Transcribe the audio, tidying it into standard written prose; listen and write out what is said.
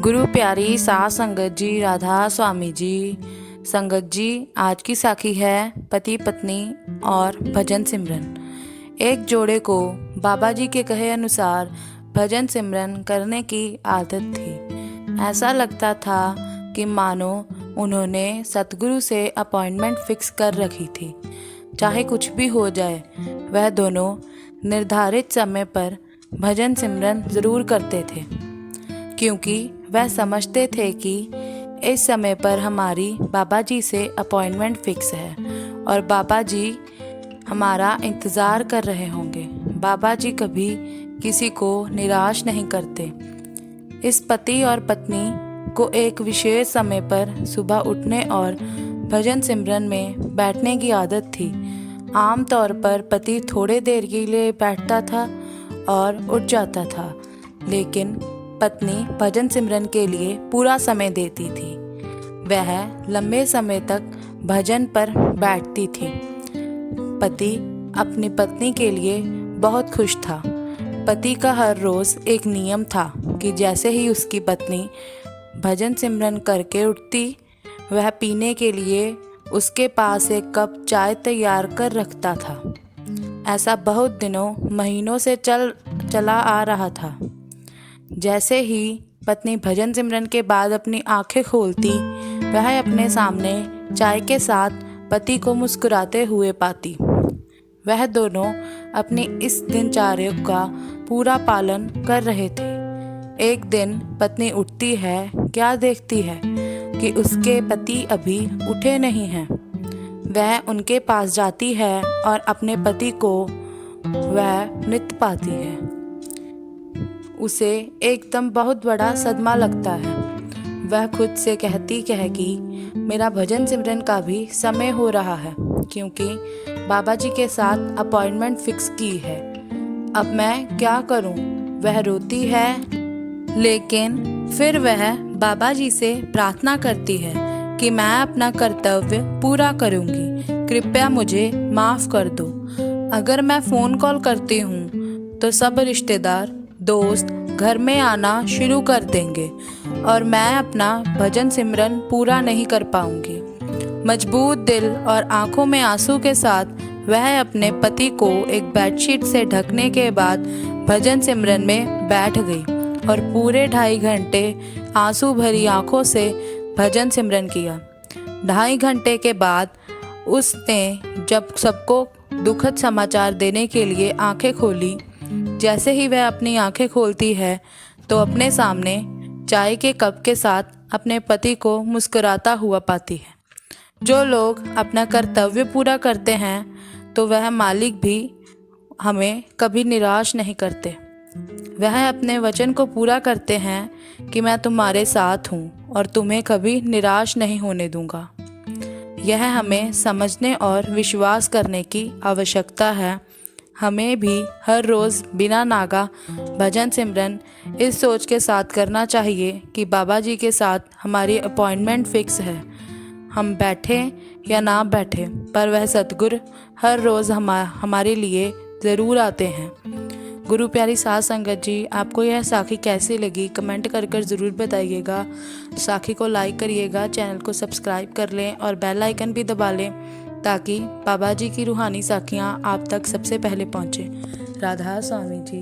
गुरु प्यारी सास संगत जी, राधा स्वामी जी। संगत जी, आज की साखी है पति पत्नी और भजन सिमरन। एक जोड़े को बाबा जी के कहे अनुसार भजन सिमरन करने की आदत थी। ऐसा लगता था कि मानो उन्होंने सतगुरु से अपॉइंटमेंट फिक्स कर रखी थी। चाहे कुछ भी हो जाए, वह दोनों निर्धारित समय पर भजन सिमरन ज़रूर करते थे, क्योंकि वह समझते थे कि इस समय पर हमारी बाबा जी से अपॉइंटमेंट फिक्स है और बाबा जी हमारा इंतज़ार कर रहे होंगे। बाबा जी कभी किसी को निराश नहीं करते। इस पति और पत्नी को एक विशेष समय पर सुबह उठने और भजन सिमरन में बैठने की आदत थी। आम तौर पर पति थोड़े देर के लिए बैठता था और उठ जाता था, लेकिन पत्नी भजन सिमरन के लिए पूरा समय देती थी। वह लंबे समय तक भजन पर बैठती थी। पति अपनी पत्नी के लिए बहुत खुश था। पति का हर रोज़ एक नियम था कि जैसे ही उसकी पत्नी भजन सिमरन करके उठती, वह पीने के लिए उसके पास एक कप चाय तैयार कर रखता था। ऐसा बहुत दिनों महीनों से चला आ रहा था। जैसे ही पत्नी भजन सिमरन के बाद अपनी आंखें खोलती, वह अपने सामने चाय के साथ पति को मुस्कुराते हुए पाती। वह दोनों अपनी इस दिनचर्या का पूरा पालन कर रहे थे। एक दिन पत्नी उठती है, क्या देखती है कि उसके पति अभी उठे नहीं हैं। वह उनके पास जाती है और अपने पति को वह मृत पाती है। उसे एकदम बहुत बड़ा सदमा लगता है। वह खुद से कहती है कि मेरा भजन सिमरन का भी समय हो रहा है, क्योंकि बाबा जी के साथ अपॉइंटमेंट फिक्स की है। अब मैं क्या करूं? वह रोती है, लेकिन फिर वह बाबा जी से प्रार्थना करती है कि मैं अपना कर्तव्य पूरा करूंगी, कृपया मुझे माफ़ कर दो। अगर मैं फ़ोन कॉल करती हूँ तो सब रिश्तेदार दोस्त घर में आना शुरू कर देंगे और मैं अपना भजन सिमरन पूरा नहीं कर पाऊंगी। मजबूत दिल और आंखों में आंसू के साथ वह अपने पति को एक बेडशीट से ढकने के बाद भजन सिमरन में बैठ गई और पूरे 2.5 घंटे आंसू भरी आंखों से भजन सिमरन किया। 2.5 घंटे के बाद उसने जब सबको दुखद समाचार देने के लिए आंखें खोली, जैसे ही वह अपनी आंखें खोलती है तो अपने सामने चाय के कप के साथ अपने पति को मुस्कुराता हुआ पाती है। जो लोग अपना कर्तव्य पूरा करते हैं तो वह मालिक भी हमें कभी निराश नहीं करते। वह अपने वचन को पूरा करते हैं कि मैं तुम्हारे साथ हूँ और तुम्हें कभी निराश नहीं होने दूंगा। यह हमें समझने और विश्वास करने की आवश्यकता है। हमें भी हर रोज़ बिना नागा भजन सिमरन इस सोच के साथ करना चाहिए कि बाबा जी के साथ हमारी अपॉइंटमेंट फिक्स है। हम बैठे या ना बैठे, पर वह सतगुरु हर रोज़ हमारे लिए ज़रूर आते हैं। गुरु प्यारी सास संगत जी, आपको यह साखी कैसी लगी कमेंट कर ज़रूर बताइएगा। साखी को लाइक करिएगा, चैनल को सब्सक्राइब कर लें और बेल आइकन भी दबा लें, ताकि बाबा जी की रूहानी साखियाँ आप तक सबसे पहले पहुँचे। राधा स्वामी जी।